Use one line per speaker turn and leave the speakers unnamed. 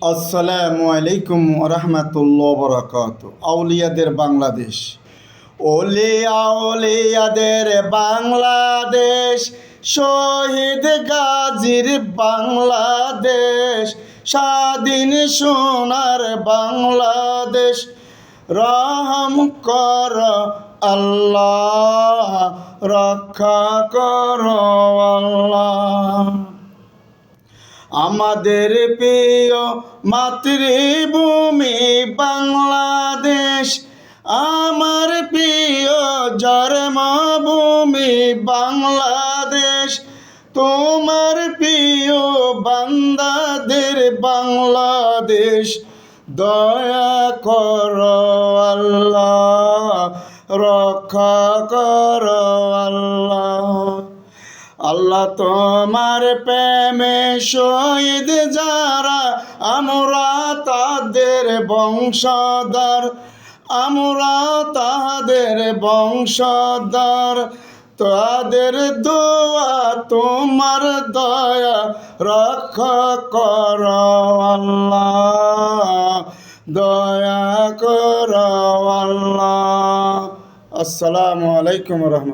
আসসালামু আলাইকুম রহমতুল্লাহ বরকাত। আউলিয়াদের বাংলাদেশ, আউলিয়াদের বাংলাদেশ, শহীদ গাজীর বাংলাদেশ, স্বাধীন সোনার বাংলাদেশ। রহম কর আল্লাহ, রক্ষা কর আল্লাহ। আমাদের প্রিয় মাতৃভূমি বাংলাদেশ, আমার প্রিয় জন্মভূমি বাংলাদেশ। তোমার প্রিয় বান্দাদের বাংলাদেশ, দয়া কর আল্লাহ, রক্ষা কর আল্লাহ। আল্লাহ তোমার প্রেমে শহীদ যারা, আমরা তাদের বংশধর, আমরা তাদের বংশধর। তাদের দোয়া তোমার দয়া, রক্ষা কর আল্লাহ, দয়া কর আল্লাহ। আসসালামু আলাইকুম রহমতুল্লাহ।